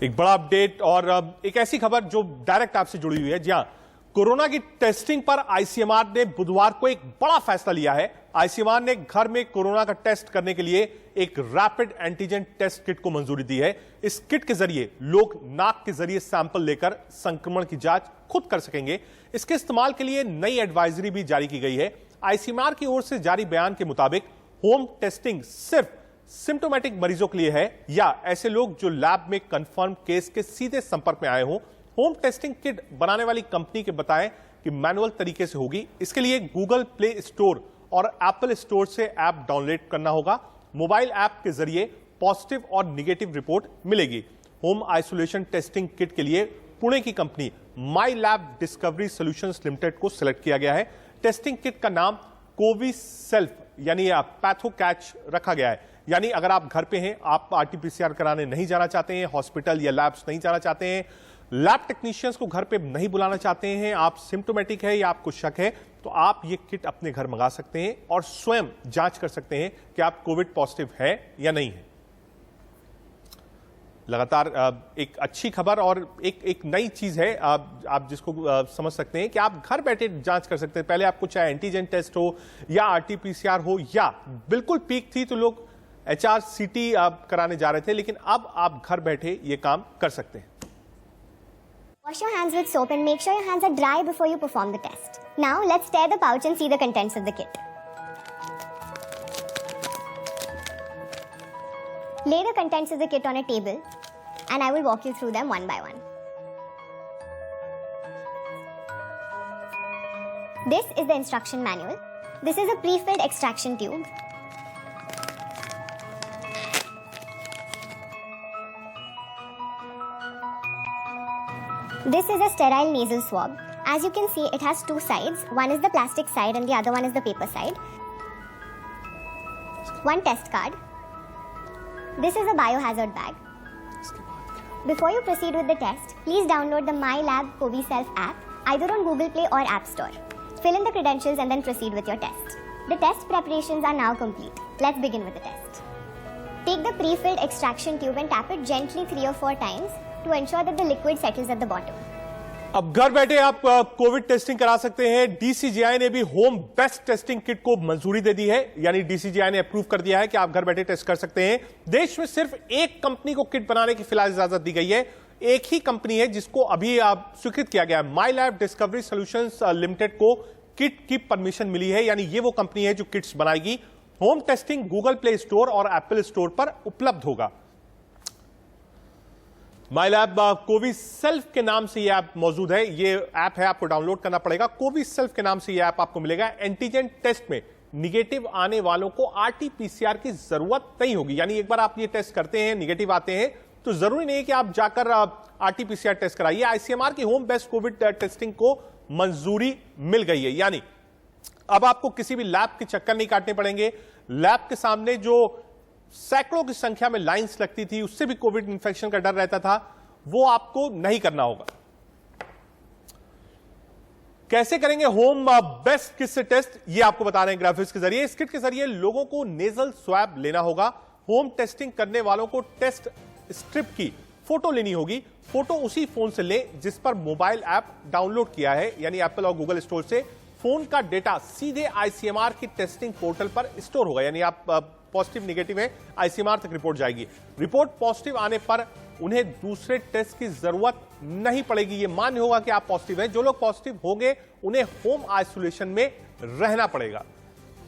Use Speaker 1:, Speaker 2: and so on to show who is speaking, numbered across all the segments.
Speaker 1: एक बड़ा अपडेट और एक ऐसी खबर जो डायरेक्ट आपसे जुड़ी हुई है। जी हां, कोरोना की टेस्टिंग पर आईसीएमआर ने बुधवार को एक बड़ा फैसला लिया है। आईसीएमआर ने घर में कोरोना का टेस्ट करने के लिए एक रैपिड एंटीजन टेस्ट किट को मंजूरी दी है। इस किट के जरिए लोग नाक के जरिए सैंपल लेकर संक्रमण की जांच खुद कर सकेंगे। इसके इस्तेमाल के लिए नई एडवाइजरी भी जारी की गई है। आईसीएमआर की ओर से जारी बयान के मुताबिक होम टेस्टिंग सिर्फ सिम्टोमेटिक मरीजों के लिए है या ऐसे लोग जो लैब में कंफर्म केस के सीधे संपर्क में आए हों। होम टेस्टिंग किट बनाने वाली कंपनी के बताएं कि मैनुअल तरीके से होगी। इसके लिए गूगल प्ले स्टोर और एप्पल स्टोर से ऐप डाउनलोड करना होगा। मोबाइल ऐप के जरिए पॉजिटिव और निगेटिव रिपोर्ट मिलेगी। होम आइसोलेशन टेस्टिंग किट के लिए पुणे की कंपनी माई लैब डिस्कवरी सॉल्यूशंस लिमिटेड को सिलेक्ट किया गया है। टेस्टिंग किट का नाम कोविसेल्फ यानी पैथोकैच रखा गया है। यानी अगर आप घर पे हैं, आप आरटीपीसीआर कराने नहीं जाना चाहते हैं, हॉस्पिटल या लैब्स नहीं जाना चाहते हैं, लैब टेक्नीशियंस को घर पे नहीं बुलाना चाहते हैं, आप सिम्टोमेटिक है या आपको शक है, तो आप ये किट अपने घर मंगा सकते हैं और स्वयं जांच कर सकते हैं कि आप कोविड पॉजिटिव है या नहीं है। लगातार एक अच्छी खबर और एक नई चीज है आप जिसको समझ सकते हैं कि आप घर बैठे जांच कर सकते हैं। पहले आपको चाहे एंटीजन टेस्ट हो या आरटीपीसीआर हो या बिल्कुल पीक थी तो लोग एचआरसीटी कराने जा रहे थे, लेकिन अब आप घर बैठे ये काम कर सकते हैं।
Speaker 2: Wash your hands with soap and make sure your hands are dry before you perform the test. Now let's tear the pouch and see the contents of the kit. Lay the contents of the kit on a table and I will walk you through them one by one. This is the instruction manual. This is a pre-filled extraction tube. This is a sterile nasal swab. As you can see, it has two sides. One is the plastic side and the other one is the paper side. One test card. This is a biohazard bag. Before you proceed with the test, please download the MyLab Coviself app either on Google Play or App Store. Fill in the credentials and then proceed with your test. The test preparations are now complete. Let's begin with the test. Take the pre-filled extraction tube and tap it gently 3 or 4 times to ensure that the liquid settles at the bottom.
Speaker 1: अब घर बैठे आप Covid testing करा सकते हैं। DCGI ने भी home best testing kit को मंजूरी दे दी है, यानी डीसीजीआई ने अप्रूव कर दिया है कि आप घर बैठे टेस्ट कर सकते हैं। देश में सिर्फ एक कंपनी को किट बनाने की फिलहाल इजाजत दी गई है। एक ही कंपनी है जिसको अभी स्वीकृत किया गया है। माई लैब डिस्कवरी सॉल्यूशंस लिमिटेड को किट की परमिशन मिली है, यानी ये वो कंपनी है जो किट्स बनाएगी। Home testing Google play store और एप्पल स्टोर पर उपलब्ध होगा। माई लैब कोविसेल्फ के नाम से यह ऐप मौजूद है। ये ऐप है, आपको डाउनलोड करना पड़ेगा। कोविसेल्फ के नाम से यह ऐप आपको मिलेगा। एंटीजन टेस्ट में निगेटिव आने वालों को आरटीपीसीआर की जरूरत नहीं होगी। यानी एक बार आप ये टेस्ट करते हैं, निगेटिव आते हैं, तो जरूरी नहीं है कि आप जाकर आरटीपीसीआर टेस्ट कराइए। आईसीएमआर की होम बेस्ट कोविड टेस्टिंग को मंजूरी मिल गई है, यानी अब आपको किसी भी लैब के चक्कर नहीं काटने पड़ेंगे। लैब के सामने जो सैकड़ों की संख्या में लाइंस लगती थी, उससे भी कोविड इंफेक्शन का डर रहता था, वो आपको नहीं करना होगा। कैसे करेंगे होम बेस्ट किट से टेस्ट, ये आपको बता रहे हैं ग्राफिक्स के जरिए। इस किट के जरिए लोगों को नेजल स्वैब लेना होगा। होम टेस्टिंग करने वालों को टेस्ट स्ट्रिप की फोटो लेनी होगी। फोटो उसी फोन से ले जिस पर मोबाइल ऐप डाउनलोड किया है, यानी एप्पल और गूगल स्टोर से। फोन का डेटा सीधे आईसीएमआर की टेस्टिंग पोर्टल पर स्टोर होगा, यानी आप पॉजिटिव निगेटिव है, आईसीएमआर तक रिपोर्ट जाएगी। रिपोर्ट पॉजिटिव आने पर उन्हें दूसरे टेस्ट की जरूरत नहीं पड़ेगी। यह मान्य होगा कि आप पॉजिटिव हैं। जो लोग पॉजिटिव होंगे उन्हें होम आइसोलेशन में रहना पड़ेगा।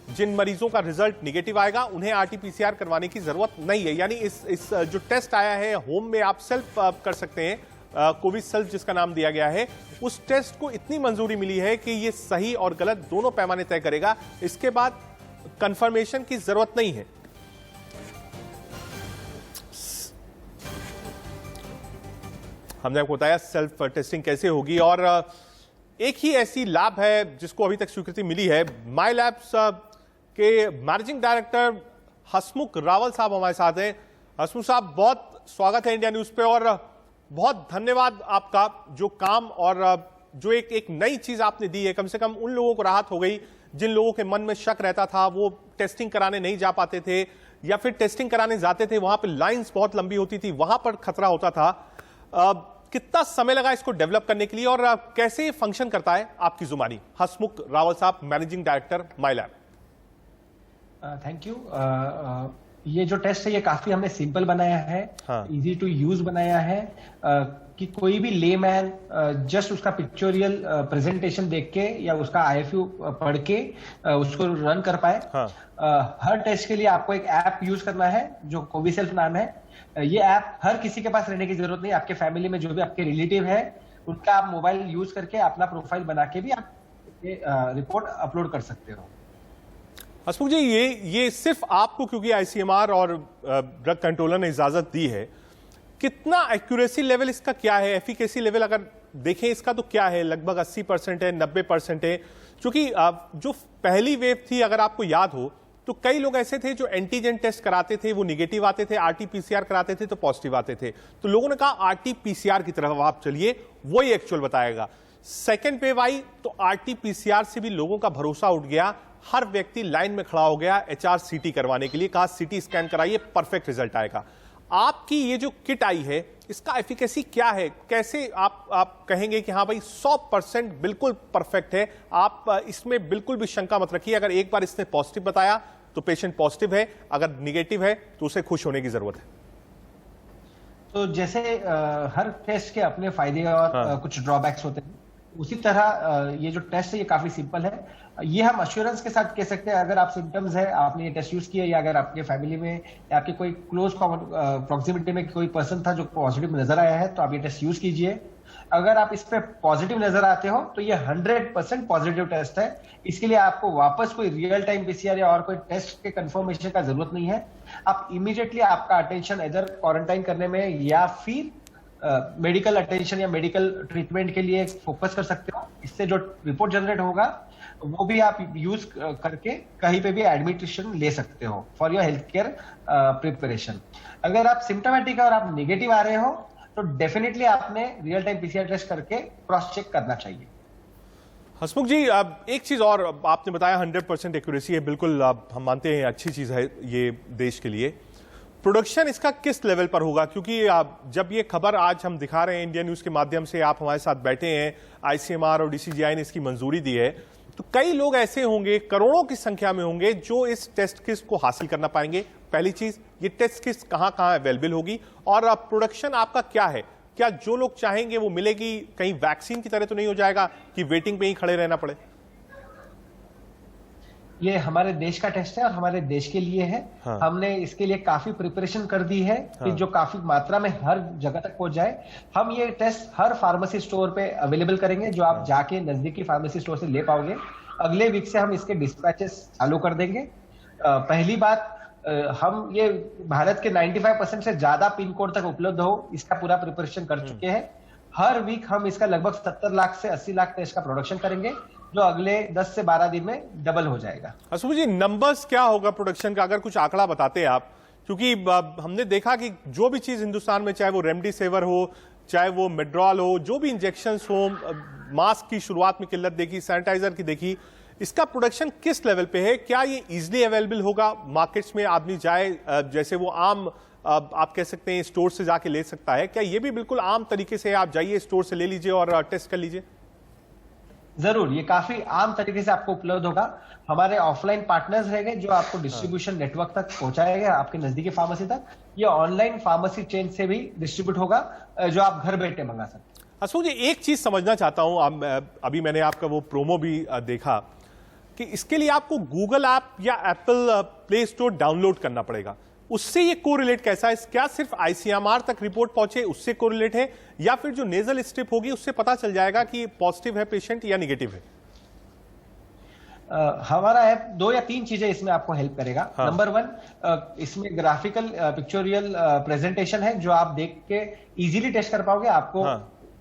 Speaker 1: जिन मरीजों का रिजल्ट निगेटिव आएगा उन्हें आरटीपीसीआर करवाने की जरूरत नहीं है। यानी इस जो टेस्ट आया है होम में आप सेल्फ कर सकते हैं, कोविसेल्फ जिसका नाम दिया गया है, उस टेस्ट को इतनी मंजूरी मिली है कि यह सही और गलत दोनों पैमाने तय करेगा। इसके बाद कंफर्मेशन की जरूरत नहीं है। हमने आपको बताया सेल्फ टेस्टिंग कैसे होगी, और एक ही ऐसी लैब है जिसको अभी तक स्वीकृति मिली है। माई लैब्स के मैनेजिंग डायरेक्टर हसमुख रावल साहब हमारे साथ हैं। हसमुख साहब, बहुत स्वागत है इंडिया न्यूज पे और बहुत धन्यवाद आपका। जो काम और जो एक नई चीज आपने दी है, कम से कम उन लोगों को राहत हो गई जिन लोगों के मन में शक रहता था, वो टेस्टिंग कराने नहीं जा पाते थे या फिर टेस्टिंग कराने जाते थे, वहां पर लाइंस बहुत लंबी होती थी, वहां पर खतरा होता था। कितना समय लगा इसको डेवलप करने के लिए और कैसे फंक्शन करता है आपकी जुबानी? हसमुख रावल साहब, managing director my lab.
Speaker 3: Thank you. ये जो टेस्ट है ये काफी हमने सिंपल बनाया है, इजी टू यूज बनाया है, कि कोई भी लेमैन जस्ट उसका पिक्चोरियल प्रेजेंटेशन देख के या उसका आईएफयू पढ़ के उसको रन कर पाए। हर टेस्ट के लिए आपको एक ऐप यूज करना है जो कोविसेल्फ नाम है। ये ऐप हर किसी के पास रहने की जरूरत नहीं, आपके फैमिली में जो भी आपके रिलेटिव है उनका आप मोबाइल यूज करके अपना प्रोफाइल बना के भी आप रिपोर्ट अपलोड कर सकते हो।
Speaker 1: हसमुख जी, ये सिर्फ आपको क्योंकि आईसीएमआर और ड्रग कंट्रोलर ने इजाजत दी है, कितना एक्यूरेसी लेवल इसका क्या है, एफिकेसी लेवल अगर देखें इसका तो क्या है? लगभग 80% है, 90% है? क्योंकि जो पहली वेव थी अगर आपको याद हो तो कई लोग ऐसे थे जो एंटीजन टेस्ट कराते थे वो निगेटिव आते थे, आरटीपीसीआर कराते थे तो पॉजिटिव आते थे। तो लोगों ने कहा आरटीपीसीआर की तरफ आप चलिए, वही एक्चुअल बताएगा। सेकेंड वेव आई तो आरटीपीसीआर से भी लोगों का भरोसा उठ गया, हर व्यक्ति लाइन में खड़ा हो गया एचआरसीटी करवाने के लिए, कहा सीटी स्कैन कराइए, परफेक्ट रिजल्ट आएगा। आपकी ये जो किट आई है इसका एफिकेसी क्या है? कैसे आप कहेंगे कि हाँ भाई 100% बिल्कुल परफेक्ट है? आप इसमें बिल्कुल भी शंका मत रखिए, अगर एक बार इसने पॉजिटिव बताया तो पेशेंट पॉजिटिव है, अगर निगेटिव है तो उसे खुश होने की जरूरत है।
Speaker 3: तो जैसे हर टेस्ट के अपने फायदे और कुछ ड्रॉबैक्स होते हैं, उसी तरह ये जो टेस्ट है ये काफी सिंपल है। ये हम अश्योरेंस के साथ कह सकते हैं, अगर आप सिम्टम्स है, आपने ये टेस्ट यूज किया, या अगर आपके फैमिली में या आपके कोई क्लोज प्रॉक्सिमिटी में कोई पर्सन था जो पॉजिटिव नजर आया है, तो आप ये टेस्ट यूज कीजिए। अगर आप इस पे पॉजिटिव नजर आते हो तो ये 100% पॉजिटिव टेस्ट है। इसके लिए आपको वापस कोई रियल टाइम पीसीआर या और कोई टेस्ट के कंफर्मेशन का जरूरत नहीं है। आप इमीडिएटली आपका अटेंशन इधर क्वारंटाइन करने में या फिर मेडिकल अटेंशन या मेडिकल ट्रीटमेंट के लिए फोकस कर सकते हो। इससे जो रिपोर्ट जनरेट होगा वो भी आप यूज करके कहीं पे भी एडमिटेशन ले सकते हो for your health care preparation. अगर आप सिम्टोमेटिक और आप निगेटिव आ रहे हो तो डेफिनेटली आपने रियल टाइम पीसीआर टेस्ट करके क्रॉस चेक करना चाहिए।
Speaker 1: हसमुख जी, एक चीज और आपने बताया 100% एक्यूरेसी है, बिल्कुल हम मानते हैं अच्छी चीज है ये देश के लिए। प्रोडक्शन इसका किस लेवल पर होगा? क्योंकि जब ये खबर आज हम दिखा रहे हैं इंडिया न्यूज के माध्यम से, आप हमारे साथ बैठे हैं, आईसीएमआर और डीसीजीआई ने इसकी मंजूरी दी है, तो कई लोग ऐसे होंगे, करोड़ों की संख्या में होंगे जो इस टेस्ट किट को हासिल करना पाएंगे। पहली चीज, ये टेस्ट किट कहां कहां अवेलेबल होगी और प्रोडक्शन आपका क्या है? क्या जो लोग चाहेंगे वो मिलेगी? कहीं वैक्सीन की तरह तो नहीं हो जाएगा कि वेटिंग पे ही खड़े रहना पड़े?
Speaker 3: ये हमारे देश का टेस्ट है और हमारे देश के लिए है। हमने इसके लिए काफी प्रिपरेशन कर दी है कि जो काफी मात्रा में हर जगह तक पहुंच जाए। हम ये टेस्ट हर फार्मेसी स्टोर पे अवेलेबल करेंगे, जो आप जाके नजदीकी फार्मेसी स्टोर से ले पाओगे। अगले वीक से हम इसके डिस्पैचेस चालू कर देंगे। पहली बात, हम ये भारत के 95% से ज्यादा पिन कोड तक उपलब्ध हो, इसका पूरा प्रिपरेशन कर चुके हैं। हर वीक हम इसका लगभग 70 लाख से 80 लाख टेस्ट का प्रोडक्शन करेंगे, जो अगले 10 से 12 दिन में डबल हो जाएगा।
Speaker 1: हसमुख जी, नंबर्स क्या होगा प्रोडक्शन का, अगर कुछ आंकड़ा बताते हैं आप? क्योंकि हमने देखा कि जो भी चीज हिंदुस्तान में, चाहे वो रेमडेसिविर हो, चाहे वो मेड्रॉल हो, जो भी इंजेक्शन हो, मास्क की शुरुआत में किल्लत देखी, सैनिटाइजर की देखी, इसका प्रोडक्शन किस लेवल पे है? क्या ये इजिली अवेलेबल होगा मार्केट्स में? आदमी जाए जैसे वो आम आप कह सकते हैं स्टोर से जाके ले सकता है, क्या ये भी बिल्कुल आम तरीके से आप जाइए स्टोर से ले लीजिए और टेस्ट कर लीजिए?
Speaker 3: जरूर, ये काफी आम तरीके से आपको उपलब्ध होगा। हमारे ऑफलाइन पार्टनर्स रहेंगे जो आपको डिस्ट्रीब्यूशन नेटवर्क तक पहुंचाएंगे, आपके नजदीकी फार्मेसी तक। ये ऑनलाइन फार्मेसी चेन से भी डिस्ट्रीब्यूट होगा, जो आप घर बैठे मंगा सकते हैं।
Speaker 1: हसमुख जी, एक चीज समझना चाहता हूं, अभी मैंने आपका वो प्रोमो भी देखा कि इसके लिए आपको गूगल ऐप या एप्पल प्ले स्टोर डाउनलोड करना पड़ेगा। उससे ये कोरिलेट कैसा है? क्या सिर्फ आईसीएमआर तक रिपोर्ट पहुंचे उससे कोरिलेट है, या फिर जो नेजल स्ट्रिप होगी उससे पता चल जाएगा कि पॉजिटिव है पेशेंट या निगेटिव है?
Speaker 3: हमारा ऐप 2 या 3 चीजें इसमें आपको हेल्प करेगा। नंबर 1, इसमें ग्राफिकल पिक्चोरियल प्रेजेंटेशन है, जो आप देख के इजीली टेस्ट कर पाओगे। आपको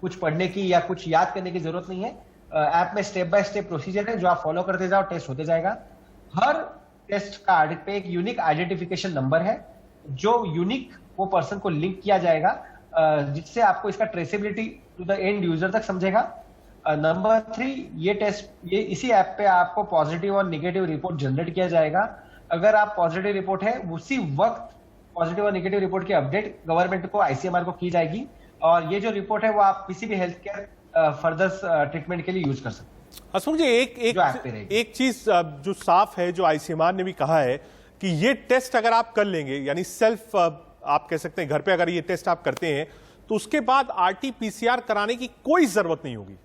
Speaker 3: कुछ पढ़ने की या कुछ याद करने की जरूरत नहीं है। ऐप में स्टेप बाय स्टेप प्रोसीजर है, जो आप फॉलो करते जाओ, टेस्ट होते जाएगा। हर टेस्ट कार्ड पे एक यूनिक आइडेंटिफिकेशन नंबर है, जो यूनिक वो पर्सन को लिंक किया जाएगा, जिससे आपको इसका traceability to the end user तक समझेगा। नंबर 3, ये इसी ऐप पे आपको पॉजिटिव और निगेटिव रिपोर्ट जनरेट किया जाएगा। अगर आप पॉजिटिव रिपोर्ट है, उसी वक्त पॉजिटिव और निगेटिव रिपोर्ट की अपडेट गवर्नमेंट को, आईसीएमआर को की जाएगी। और ये जो रिपोर्ट है वो आप किसी भी हेल्थ केयर फर्दर ट्रीटमेंट के लिए यूज कर सकते हैं।
Speaker 1: हसमुख जी, एक चीज जो साफ है, जो आईसीएमआर ने भी कहा है कि ये टेस्ट अगर आप कर लेंगे, यानी सेल्फ आप कह सकते हैं घर पे अगर ये टेस्ट आप करते हैं, तो उसके बाद आरटी-पीसीआर कराने की कोई जरूरत नहीं होगी।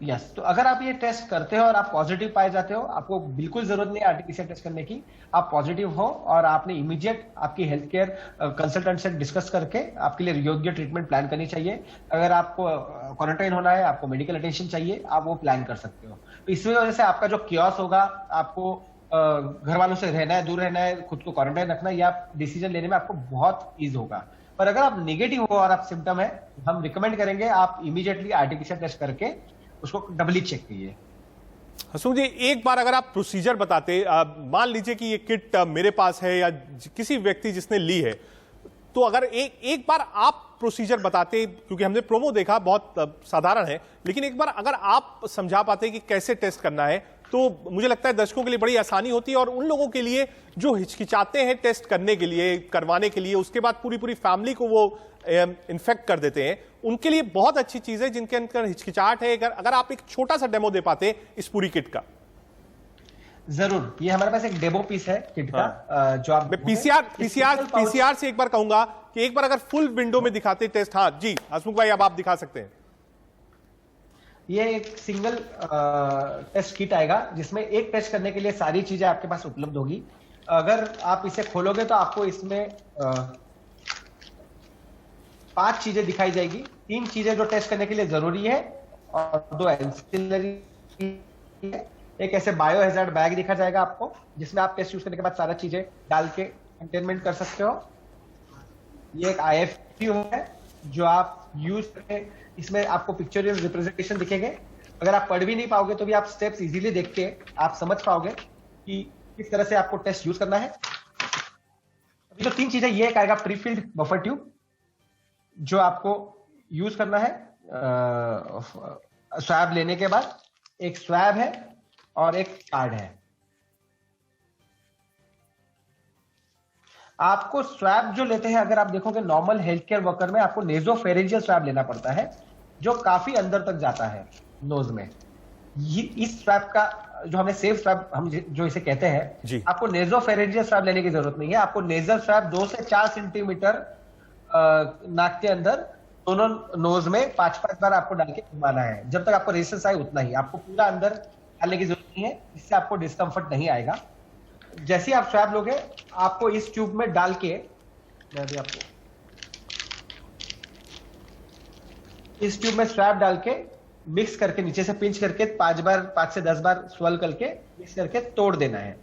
Speaker 3: यस, तो अगर आप ये टेस्ट करते हो और आप पॉजिटिव पाए जाते हो, आपको बिल्कुल जरूरत नहीं है आरटी-पीसीआर टेस्ट करने की। आप पॉजिटिव हो और आपने इमीडिएट आपकी हेल्थ केयर कंसल्टेंट से डिस्कस करके आपके लिए योग्य ट्रीटमेंट प्लान करनी चाहिए। अगर आपको क्वारंटाइन होना है, आपको मेडिकल अटेंशन चाहिए, आप वो प्लान कर सकते हो। तो इस वजह से आपका जो कियोस होगा, आपको घर वालों से रहना है, दूर रहना है, खुद को क्वारंटाइन रखना है, या डिसीजन लेने में आपको बहुत ईज होगा। पर अगर आप नेगेटिव हो और आप सिम्टम है, हम रिकमेंड करेंगे आप इमीडिएटली आरटी-पीसीआर टेस्ट करके उसको डबली चेक कीजिए।
Speaker 1: हसमुख जी, एक बार अगर आप प्रोसीजर बताते, मान लीजिए कि ये किट मेरे पास है या किसी व्यक्ति जिसने ली है, तो अगर एक बार आप प्रोसीजर बताते, क्योंकि हमने प्रोमो देखा बहुत साधारण है, लेकिन एक बार अगर आप समझा पाते कि कैसे टेस्ट करना है, तो मुझे लगता है दर्शकों के लिए बड़ी आसानी होती है, और उन लोगों के लिए जो हिचकिचाते हैं टेस्ट करने के लिए, करवाने के लिए, उसके बाद पूरी फैमिली को वो इन्फेक्ट कर देते हैं, उनके लिए बहुत अच्छी चीज है जिनके अंदर हिचकिचाहट है। अगर आप एक छोटा सा डेमो दे पाते इस पूरी किट का।
Speaker 3: जरूर, ये हमारे पास एक डेमो पीस है किट का। जो आप
Speaker 1: पीसीआर से एक बार कहूंगा कि एक बार अगर फुल विंडो में दिखाते टेस्ट। हाँ जी हसमुख भाई, अब आप दिखा सकते हैं।
Speaker 3: ये एक सिंगल टेस्ट किट आएगा जिसमें एक टेस्ट करने के लिए सारी चीजें आपके पास उपलब्ध होगी। अगर आप इसे खोलोगे तो आपको इसमें 5 चीजें दिखाई जाएगी। 3 चीजें जो टेस्ट करने के लिए जरूरी है और 2 एंसिलरी है। एक ऐसे बायो हैजार्ड बैग दिखा जाएगा आपको, जिसमें आप टेस्ट यूज करने के बाद सारा चीजें डाल के कंटेनमेंट कर सकते हो। ये एक IFU है जो आप यूज करके, इसमें आपको पिक्चर रिप्रेजेंटेशन दिखेंगे। अगर आप पढ़ भी नहीं पाओगे तो भी आप स्टेप्स इजीली देख के आप समझ पाओगे कि किस तरह से आपको टेस्ट यूज करना है। अभी जो 3 चीजें, ये एक आएगा प्रीफिल्ड बफर ट्यूब जो आपको यूज करना है स्वैब लेने के बाद। एक स्वैब है और एक कार्ड है। आपको स्वैब जो लेते हैं, अगर आप देखोगे नॉर्मल हेल्थ केयर वर्कर में आपको नेजोफेरेंजियल स्वैब लेना पड़ता है, जो काफी अंदर तक जाता है नोज में। इस स्वैब का जो हमने सेफ स्वैब हम जो इसे कहते हैं, आपको नेजोफेरेंजियल स्वैब लेने की जरूरत नहीं है। आपको नेजल स्वैब 2 से 4 सेंटीमीटर नाक के अंदर दोनों नोज में 5-5 बार आपको डाल के घुमाना है। जब तक आपको रेजिस्टेंस आए उतना ही, आपको पूरा अंदर डालने की जरूरत नहीं है। इससे आपको डिस्कंफर्ट नहीं आएगा। जैसे ही आप स्वैब लोगे, आपको इस ट्यूब में डाल के, मैं भी आपको इस ट्यूब में स्वैब डाल के मिक्स करके नीचे से पिंच करके 5 से 10 बार स्वेल करके मिक्स करके तोड़ देना है।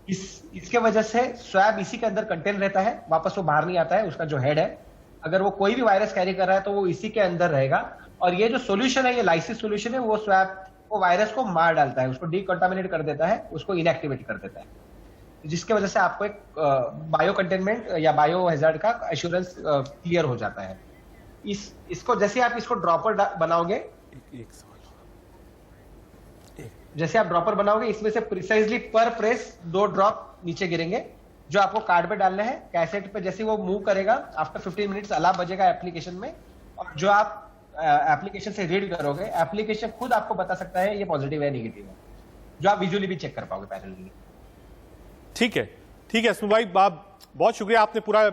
Speaker 3: इसके वजह से स्वैब इसी के अंदर कंटेन रहता है, वापस वो बाहर नहीं आता है। उसका जो हेड है, अगर वो कोई भी वायरस कैरी कर रहा है तो वो इसी के अंदर रहेगा। और ये जो सॉल्यूशन है, ये लाइसिस सॉल्यूशन है, वो स्वैब वो वायरस को मार डालता है, उसको डीकंटामिनेट कर देता है, उसको इनएक्टिवेट कर देता है, जिसके वजह से आपको एक बायो कंटेनमेंट या बायो हैजार्ड का एश्योरेंस क्लियर हो जाता है। इसको जैसे आप इसको ड्रॉपर बनाओगे, जैसे आप ड्रॉपर बनाओगे, इसमें से प्रिसाइजली पर प्रेस 2 ड्रॉप नीचे गिरेंगे, जो आपको कार्ड पे डालना है। कैसेट पे जैसे वो मूव करेगा, आफ्टर 15 मिनट्स अलार्म बजेगा एप्लीकेशन में, और जो आप एप्लीकेशन से रीड करोगे, एप्लीकेशन खुद आपको बता सकता है ये पॉजिटिव है नेगेटिव है, जो आप विजुअली भी चेक कर पाओगे पैरेलली।
Speaker 1: ठीक है हसमुख भाई, बहुत शुक्रिया, आपने पूरा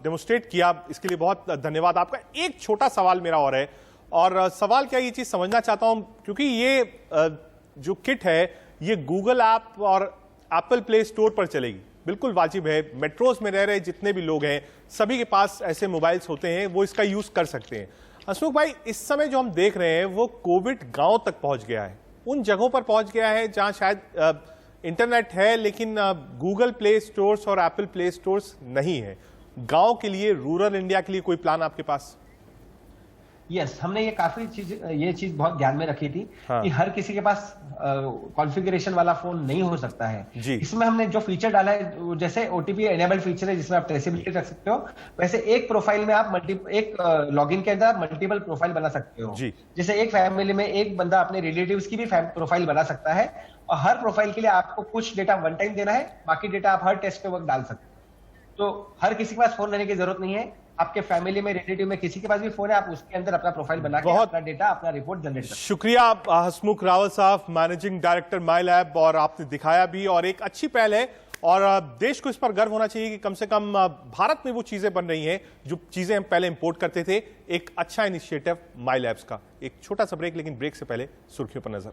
Speaker 1: डेमोस्ट्रेट किया, इसके लिए बहुत धन्यवाद आपका। एक छोटा सवाल मेरा और है, और सवाल क्या, ये चीज समझना चाहता हूं, क्योंकि ये जो किट है ये गूगल ऐप और एप्पल प्ले स्टोर पर चलेगी, बिल्कुल वाजिब है। मेट्रोज में रह रहे जितने भी लोग हैं, सभी के पास ऐसे मोबाइल्स होते हैं, वो इसका यूज कर सकते हैं। हसमुख भाई, इस समय जो हम देख रहे हैं वो कोविड गांव तक पहुंच गया है, उन जगहों पर पहुंच गया है जहां शायद इंटरनेट है लेकिन गूगल प्ले स्टोर्स और एप्पल प्ले स्टोर्स नहीं है। गांव के लिए, रूरल इंडिया के लिए कोई प्लान आपके पास?
Speaker 3: यस, हमने ये चीज बहुत ध्यान में रखी थी। हाँ। कि हर किसी के पास कॉन्फ़िगरेशन वाला फोन नहीं हो सकता है। इसमें हमने जो फीचर डाला है, जैसे OTP एनेबल्ड फीचर है जिसमें आप ट्रेसेबिलिटी रख सकते हो, वैसे एक प्रोफाइल में आप एक लॉगिन के अंदर मल्टीपल प्रोफाइल बना सकते हो। जैसे एक फैमिली में एक बंदा अपने रिलेटिव्स की भी प्रोफाइल बना सकता है, और हर प्रोफाइल के लिए आपको कुछ डेटा वन टाइम देना है, बाकी डेटा आप हर टेस्ट के वक्त डाल सकते हो। तो हर किसी के पास फोन लेने की जरूरत नहीं है। आपके फैमिली में, रिलेटिव में किसी के पास भी फोन है, आप उसके अंदर अपना प्रोफाइल बना के अपना डेटा, अपना रिपोर्ट जनरेट कर।
Speaker 1: शुक्रिया हसमुख रावल साहब, मैनेजिंग डायरेक्टर माई लैब, और आपने दिखाया भी, और एक अच्छी पहल है और देश को इस पर गर्व होना चाहिए कि कम से कम भारत में वो चीजें बन रही हैं जो चीजें हम पहले इंपोर्ट करते थे। एक अच्छा इनिशिएटिव माई लैब्स का। एक छोटा सा ब्रेक, लेकिन ब्रेक से पहले सुर्खियों पर नजर।